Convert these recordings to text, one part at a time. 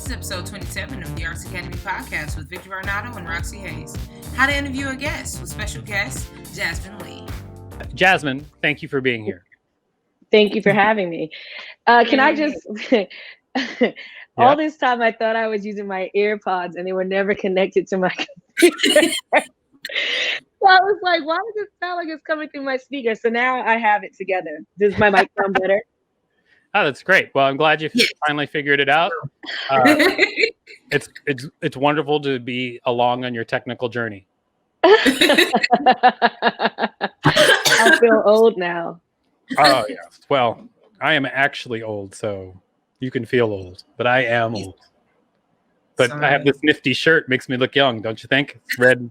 is episode 27 of the Arts Academy podcast with Victor Varnado and Roxxy Haze. How to interview a guest with special guest Jasmin Leigh. Jasmin, thank you for being here. Thank you for having me. Can I just, all this time I thought I was using my AirPods and they were never connected to my computer. So I was like, why does it sound like it's coming through my speaker? So now I have it together. Does my mic sound better? Oh, that's great. Well, I'm glad you finally figured it out. It's wonderful to be along on your technical journey. I feel old now. Oh, yes. Well, I am actually old, so you can feel old, but I am old. But I have this nifty shirt, makes me look young, don't you think? It's red,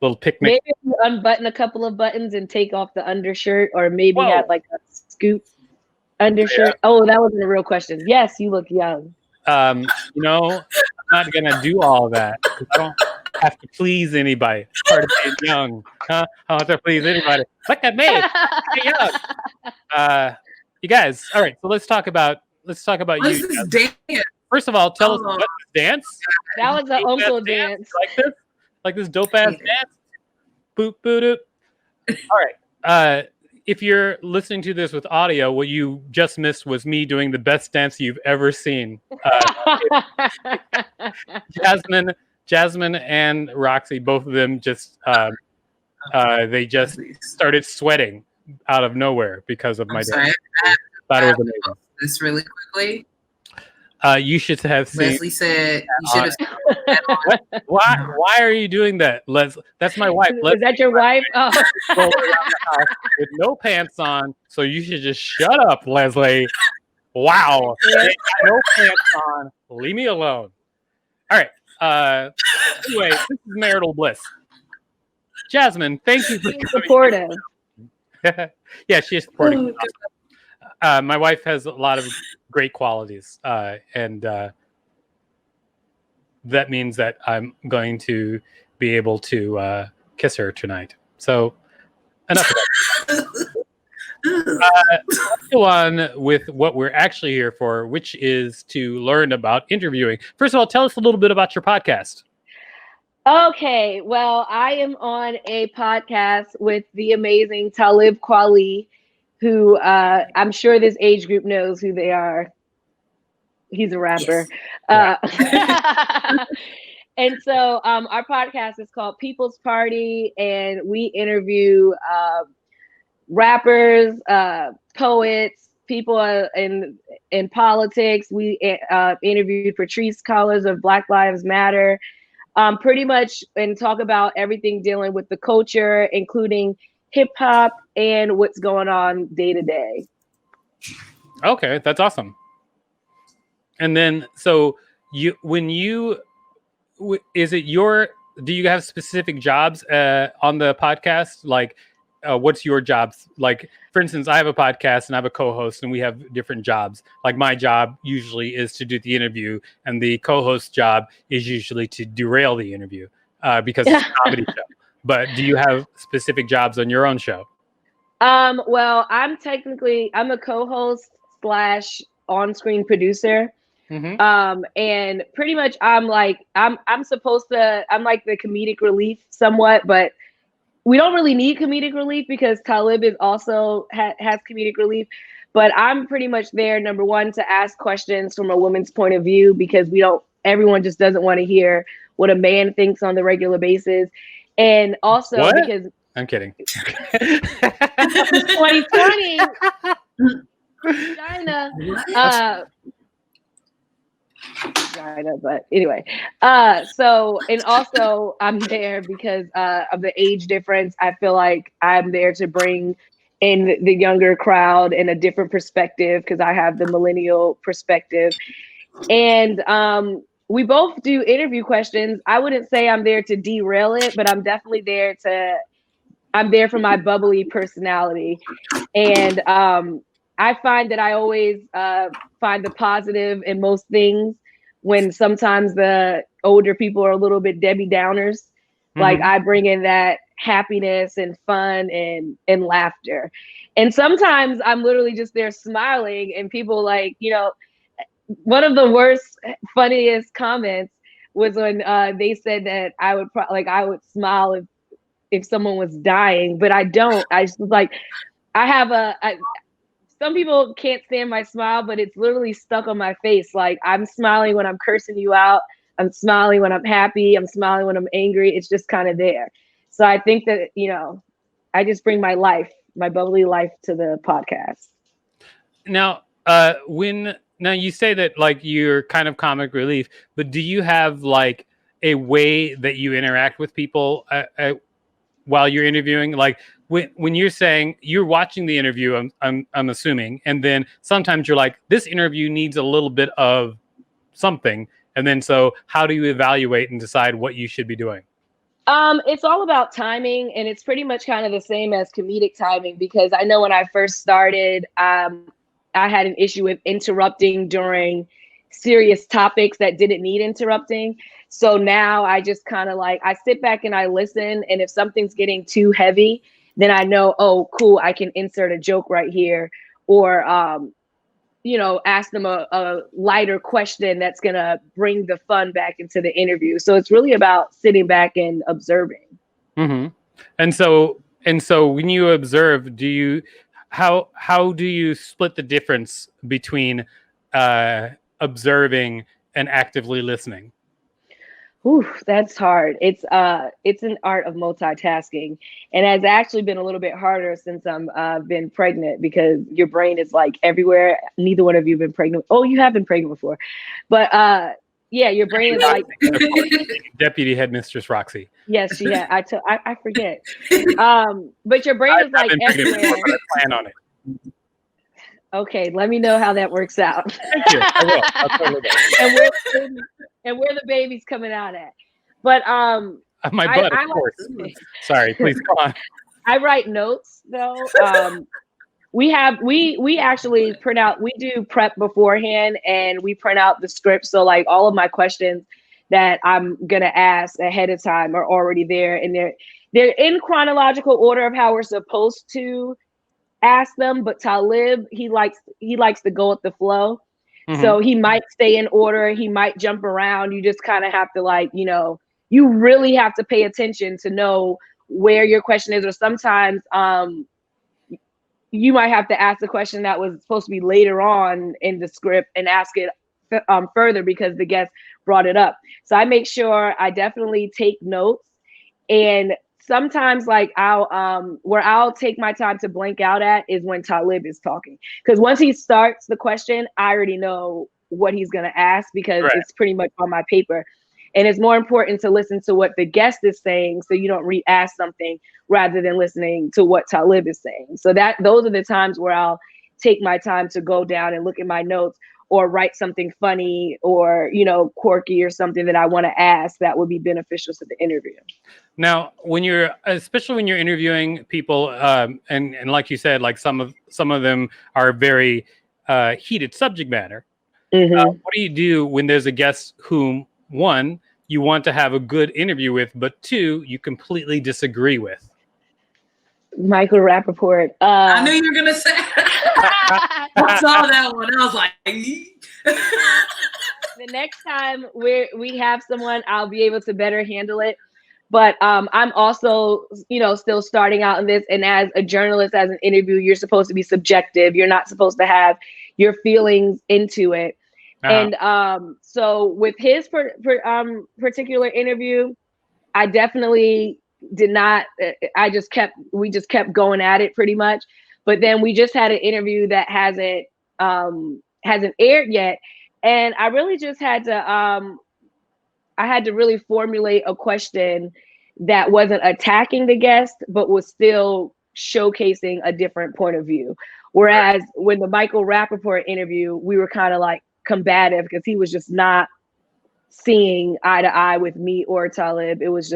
little picnic. Maybe if you unbutton a couple of buttons and take off the undershirt, or maybe have like a scoop undershirt. Yeah. Oh, that wasn't a real question. Yes, you look young. I'm not gonna do all that. I don't have to please anybody. It's part of being young, huh? I don't have to please anybody. Look at me. I'm young. You guys. All right. So let's talk about you. This dance. First of all, tell us what this dance. That was an uncle dance. Like this dope ass dance. Boop boop doop. All right. If you're listening to this with audio, what you just missed was me doing the best dance you've ever seen. Jasmin and Roxy, both of them just they just started sweating out of nowhere because of my dance. Thought it was amazing. This really quickly. You should have seen. Leslie said you should have seen what? Why are you doing that, Les? That's my wife. Is that your wife? Oh. With no pants on, so you should just shut up, Leslie. Wow. No pants on. Leave me alone. All right. Anyway, this is marital bliss. Jasmin, thank you for supportive. Yeah, she is supportive. My wife has a lot of great qualities, and that means that I'm going to be able to kiss her tonight. So, enough of that. Let's go on with what we're actually here for, which is to learn about interviewing. First of all, tell us a little bit about your podcast. Okay, well, I am on a podcast with the amazing Talib Kweli, who I'm sure this age group knows who they are. He's a rapper. Yes. And so our podcast is called People's Party, and we interview rappers, poets, people in politics. We interviewed Patrisse Cullors of Black Lives Matter, pretty much, and talk about everything dealing with the culture, including hip hop and what's going on day to day. Okay, that's awesome. And then, so do you have specific jobs on the podcast? Like, what's your jobs? Like, for instance, I have a podcast and I have a co-host, and we have different jobs. Like, my job usually is to do the interview, and the co-host job is usually to derail the interview because it's a comedy show. But do you have specific jobs on your own show? Well, I'm a co-host / on-screen producer. Mm-hmm. And pretty much I'm like the comedic relief somewhat, but we don't really need comedic relief because Talib is also has comedic relief. But I'm pretty much there, number one, to ask questions from a woman's point of view, because everyone just doesn't want to hear what a man thinks on the regular basis. And also because I'm kidding. 2020 China. But anyway, so, and also I'm there because of the age difference. I feel like I'm there to bring in the younger crowd and a different perspective, because I have the millennial perspective. And we both do interview questions. I wouldn't say I'm there to derail it, but I'm definitely there for my bubbly personality. And I find that I always find the positive in most things, when sometimes the older people are a little bit Debbie Downers. Mm-hmm. Like, I bring in that happiness and fun and laughter. And sometimes I'm literally just there smiling, and people, like, one of the worst funniest comments was when they said that I would I would smile if someone was dying, but I don't. I just like I have some people can't stand my smile, but it's literally stuck on my face. Like I'm smiling when I'm cursing you out. I'm smiling when I'm happy. I'm smiling when I'm angry. It's just kind of there. So I think that, I just bring my life, my bubbly life to the podcast. Now, now you say that like you're kind of comic relief, but do you have like a way that you interact with people while you're interviewing? Like when you're saying you're watching the interview, I'm assuming, and then sometimes you're like, this interview needs a little bit of something, and then so how do you evaluate and decide what you should be doing? It's all about timing, and it's pretty much kind of the same as comedic timing, because I know when I first started, I had an issue with interrupting during serious topics that didn't need interrupting. So now I just kind of like, I sit back and I listen. And if something's getting too heavy, then I know, oh, cool, I can insert a joke right here, or, ask them a lighter question that's going to bring the fun back into the interview. So it's really about sitting back and observing. Mm-hmm. And so when you observe, how do you split the difference between observing and actively listening? Ooh, that's hard. It's an art of multitasking, and has actually been a little bit harder since I'm been pregnant, because your brain is like everywhere. Neither one of you have been pregnant. Oh, you have been pregnant before, but yeah, your brain is like Deputy Headmistress Roxxy. Yes, she had. I forget. But your brain is like everywhere. Plan on it. Okay, let me know how that works out. Thank you. I will. I'll totally do. and where the baby's coming out at. But my butt, of course. Sorry, please go on. I write notes though. We actually print out. We do prep beforehand, and we print out the script. So like all of my questions that I'm gonna ask ahead of time are already there, and they're in chronological order of how we're supposed to ask them. But Talib, he likes to go with the flow. Mm-hmm. So he might stay in order, he might jump around. You just kind of have to you really have to pay attention to know where your question is. Or sometimes you might have to ask the question that was supposed to be later on in the script and ask it further because the guest brought it up. So I make sure I definitely take notes, and sometimes like I'll take my time to blank out at is when Talib is talking. Because once he starts the question, I already know what he's going to ask, because It's pretty much on my paper. And it's more important to listen to what the guest is saying, so you don't re-ask something rather than listening to what Talib is saying. So those are the times where I'll take my time to go down and look at my notes, or write something funny or, quirky or something that I want to ask that would be beneficial to the interview. Now, especially when you're interviewing people, and like you said, like some of them are very heated subject matter. Mm-hmm. What do you do when there's a guest whom, one, you want to have a good interview with, but two, you completely disagree with? Michael Rappaport. I knew you were gonna say. I saw that one. I was like, the next time we have someone, I'll be able to better handle it. But I'm also, still starting out in this. And as a journalist, as an interview, you're supposed to be subjective. You're not supposed to have your feelings into it. Uh-huh. And so with his particular interview, I definitely did not. We just kept going at it pretty much. But then we just had an interview that hasn't aired yet, and I really just had to really formulate a question that wasn't attacking the guest, but was still showcasing a different point of view. Whereas when the Michael Rappaport interview, we were kind of like combative because he was just not seeing eye to eye with me or Talib. It was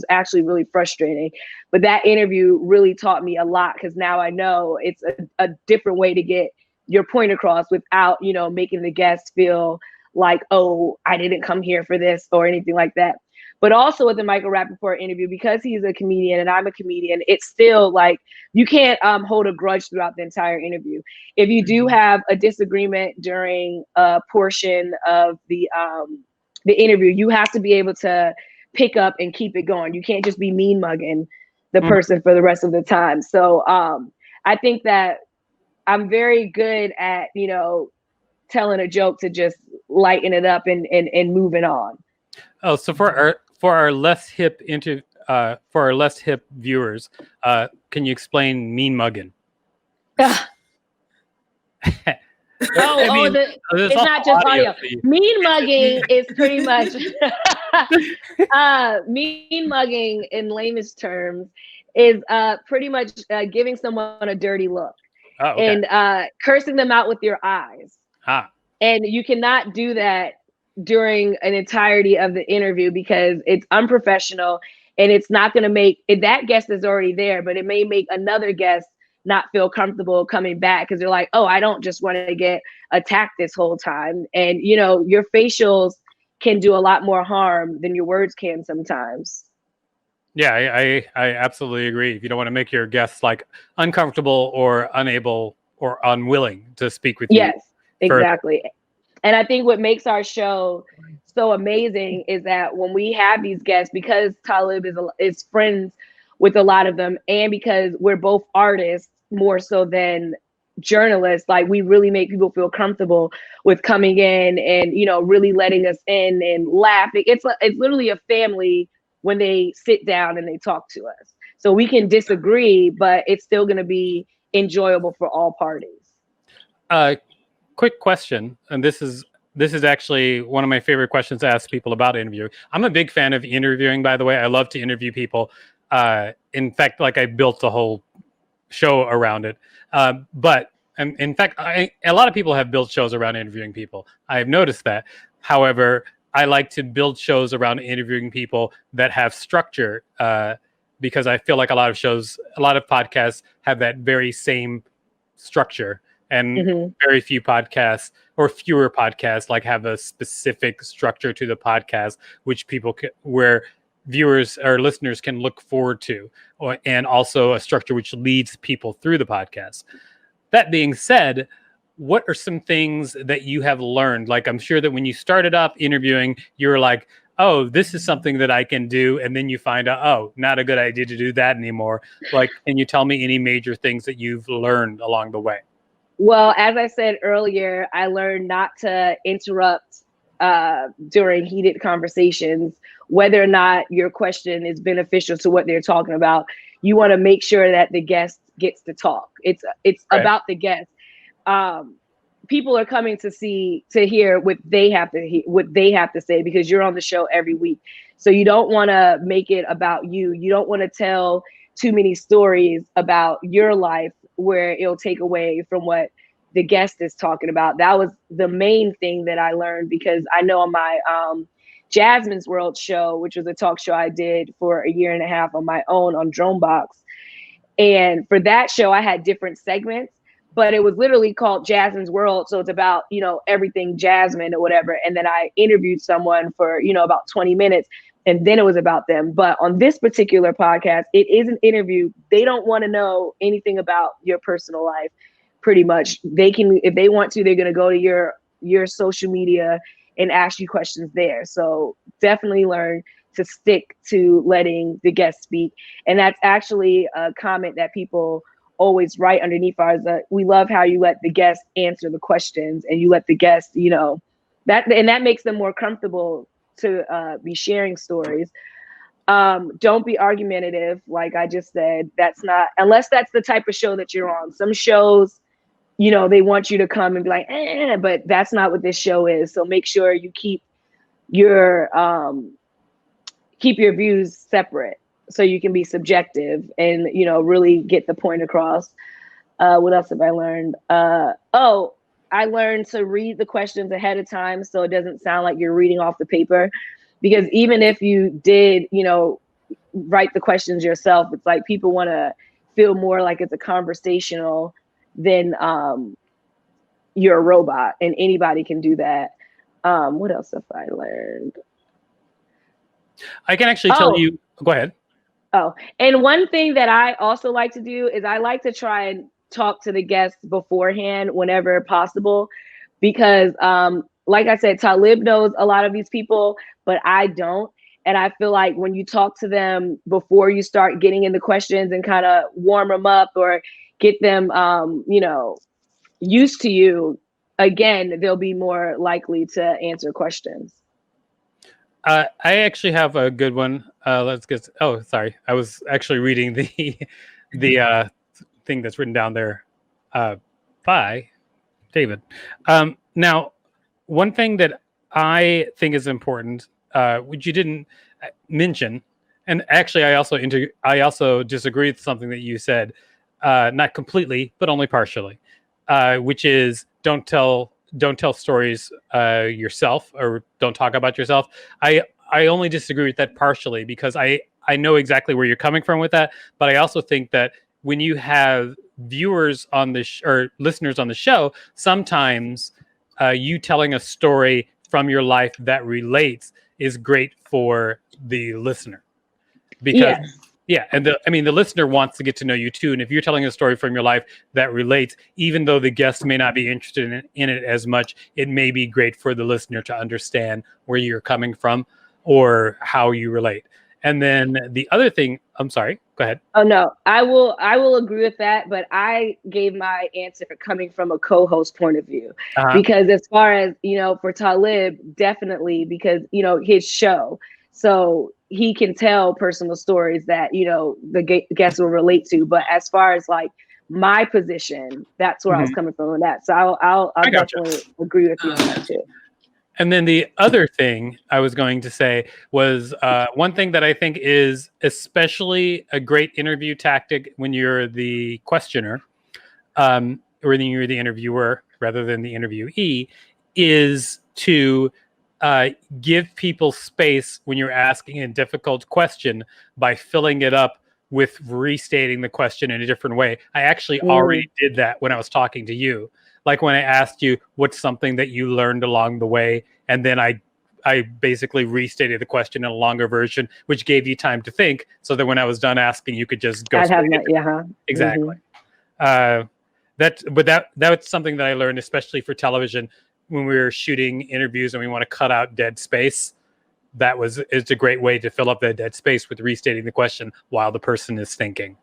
actually really frustrating. But that interview really taught me a lot, because now I know it's a different way to get your point across without, making the guest feel like, oh, I didn't come here for this or anything like that. But also with the Michael Rappaport interview, because he's a comedian and I'm a comedian, it's still like you can't hold a grudge throughout the entire interview. If you do have a disagreement during a portion of the interview, you have to be able to pick up and keep it going. You can't just be mean mugging the person for the rest of the time. So I think that I'm very good at, you know, telling a joke to just lighten it up and moving on. Oh, so for our less hip viewers, can you explain mean mugging? It's not just audio. Mean mugging is pretty much mean mugging in layman's terms is pretty much giving someone a dirty look and cursing them out with your eyes. And you cannot do that during an entirety of the interview because it's unprofessional and it's not going to make that guest is already there, but it may make another guest not feel comfortable coming back because they're like, oh, I don't just want to get attacked this whole time. And, you know, your facials can do a lot more harm than your words can sometimes. Yeah, I absolutely agree. If you don't want to make your guests like uncomfortable or unable or unwilling to speak with you. Yes, exactly. And I think what makes our show so amazing is that when we have these guests, because Talib is friends with a lot of them, and because we're both artists more so than journalists, like we really make people feel comfortable with coming in and, you know, really letting us in and laughing. It's literally a family when they sit down and they talk to us. So we can disagree, but it's still going to be enjoyable for all parties. Quick question, and this is actually one of my favorite questions to ask people about interviewing. I'm a big fan of interviewing, by the way. I love to interview people. In fact, like I built a whole show around it. But in fact, a lot of people have built shows around interviewing people. I've noticed that. However, I like to build shows around interviewing people that have structure because I feel like a lot of podcasts have that very same structure. And very few podcasts or fewer podcasts like have a specific structure to the podcast, which where viewers or listeners can look forward to, and also a structure which leads people through the podcast. That being said, what are some things that you have learned? Like, I'm sure that when you started up interviewing, you were like, oh, this is something that I can do. And then you find out, oh, not a good idea to do that anymore. Like, can you tell me any major things that you've learned along the way? Well, as I said earlier, I learned not to interrupt during heated conversations, whether or not your question is beneficial to what they're talking about. You want to make sure that the guest gets to talk. It's right. About the guest. People are coming to hear what they have to say because you're on the show every week. So you don't want to make it about you. You don't want to tell too many stories about your life where it'll take away from what the guest is talking about. That was the main thing that I learned because I know on my Jasmine's World show, which was a talk show I did for a year and a half on my own on Dronebox. And for that show, I had different segments, but it was literally called Jasmine's World. So it's about, you know, everything Jasmine or whatever. And then I interviewed someone for, you know, about 20 minutes. And then it was about them. But on this particular podcast, it is an interview. They don't want to know anything about your personal life. Pretty much, they can, if they want to, they're going to go to your social media and ask you questions there. So definitely learn to stick to letting the guest speak. And that's actually a comment that people always write underneath ours. We love how you let the guest answer the questions and you let the guest, you know, that makes them more comfortable to be sharing stories. Don't be argumentative. Like I just said, unless that's the type of show that you're on. Some shows, you know, they want you to come and be like, but that's not what this show is. So make sure you keep your views separate so you can be subjective and, you know, really get the point across. What else have I learned? I learned to read the questions ahead of time so it doesn't sound like you're reading off the paper. Because even if you did, you know, write the questions yourself, it's like people want to feel more like it's a conversational than you're a robot, and anybody can do that. What else have I learned? I can actually tell you. Go ahead. Oh, and one thing that I also like to do is I like to try and talk to the guests beforehand whenever possible, because like I said, Talib knows a lot of these people, but I don't. And I feel like when you talk to them before you start getting into questions and kind of warm them up or get them, used to you, again, they'll be more likely to answer questions. I actually have a good one. Let's get. Oh, sorry. I was actually reading the thing that's written down there by David. Now, one thing that I think is important, which you didn't mention, and actually I also disagree with something that you said, not completely, but only partially, which is don't tell stories yourself, or don't talk about yourself. I only disagree with that partially because I know exactly where you're coming from with that, but I also think that when you have viewers on the or listeners on the show, sometimes you telling a story from your life that relates is great for the listener, because and the listener wants to get to know you too. And if you're telling a story from your life that relates, even though the guest may not be interested in it as much, it may be great for the listener to understand where you're coming from or how you relate. And then the other thing, I'm sorry, go ahead. Oh no, I will agree with that, but I gave my answer coming from a co-host point of view, because as far as, for Talib, definitely, because, his show, so he can tell personal stories that, the guests will relate to. But as far as like my position, that's where I was coming from with that. So I'll definitely agree with you on that too. And then the other thing I was going to say was one thing that I think is especially a great interview tactic when you're the questioner, or when you're the interviewer rather than the interviewee, is to give people space when you're asking a difficult question by filling it up with restating the question in a different way. I actually already did that when I was talking to you. Like when I asked you what's something that you learned along the way, and then I basically restated the question in a longer version, which gave you time to think, so that when I was done asking, you could just go. Exactly. That's something that I learned, especially for television, when we were shooting interviews and we want to cut out dead space. It's a great way to fill up that dead space with restating the question while the person is thinking.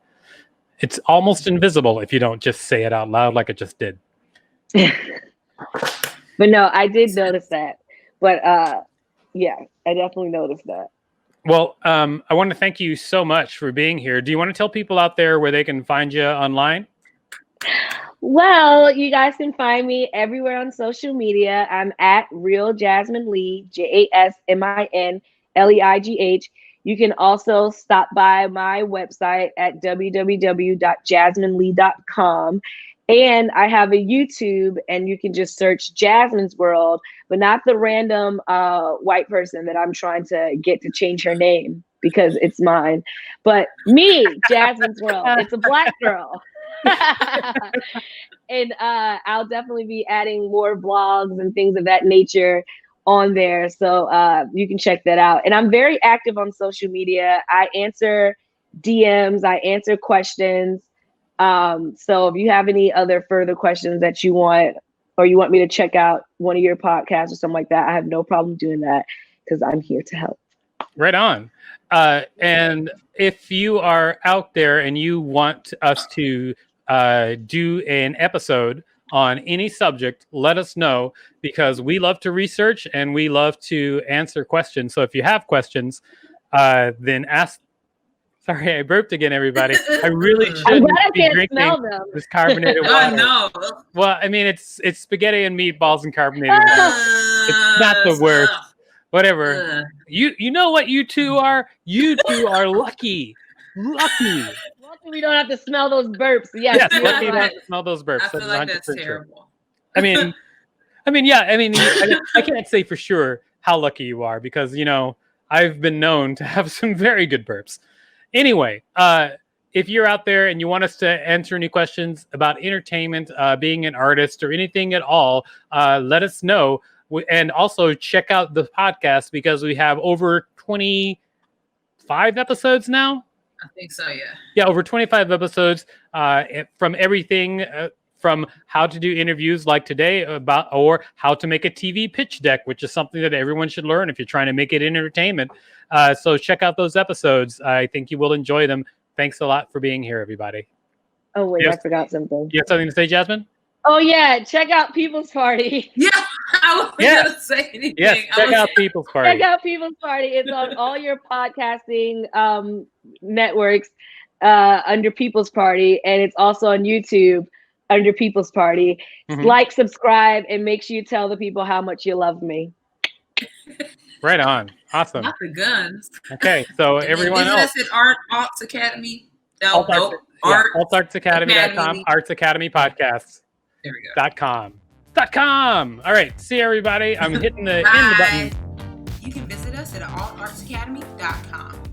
It's almost invisible if you don't just say it out loud like I just did. But no, I did notice that. But I definitely noticed that. Well, I want to thank you so much for being here. Do you want to tell people out there where they can find you online? Well, you guys can find me everywhere on social media. I'm at Real Jasmin Leigh, JasminLeigh. You can also stop by my website at www.jasminleigh.com. And I have a YouTube, and you can just search Jasmin's World, but not the random white person that I'm trying to get to change her name because it's mine. But me, Jasmin's World. It's a Black girl. And I'll definitely be adding more vlogs and things of that nature on there. So you can check that out. And I'm very active on social media. I answer DMs, I answer questions. So if you have any other further questions that you want, or you want me to check out one of your podcasts or something like that, I have no problem doing that because I'm here to help. Right on. And if you are out there and you want us to do an episode on any subject, let us know, because we love to research and we love to answer questions. So if you have questions, then ask. Sorry, I burped again, everybody. I really shouldn't be drinking this carbonated water. Oh, no. Well, I mean, it's spaghetti and meatballs and carbonated water. It's not the worst. Whatever. You know what you two are? You two are lucky. Lucky we don't have to smell those burps. Yes, lucky we don't have to smell those burps. I feel like that's terrible. I mean, I can't say for sure how lucky you are, because, I've been known to have some very good burps. Anyway, if you're out there and you want us to answer any questions about entertainment, being an artist, or anything at all, let us know. And also check out the podcast, because we have over 20 25 episodes now. I think so, yeah. Yeah, over 25 episodes from everything from how to do interviews like today or how to make a TV pitch deck, which is something that everyone should learn if you're trying to make it entertainment. So check out those episodes. I think you will enjoy them. Thanks a lot for being here, everybody. Oh, wait, I forgot something. You have something to say, Jasmine? Oh, yeah. Check out People's Party. Yeah, I wasn't going to say anything. Yes, check out People's Party. Check out People's Party. It's on all your podcasting networks under People's Party, and it's also on YouTube under People's Party. Like, subscribe, and make sure you tell the people how much you love me. Right on. Awesome. Not the guns. Okay, so everyone else. Is it Arts Academy? No, ArtsAcademy.com, Arts Academy Podcasts. There we go. .com. All right, see everybody. I'm hitting the end button. You can visit us at altartsacademy.com.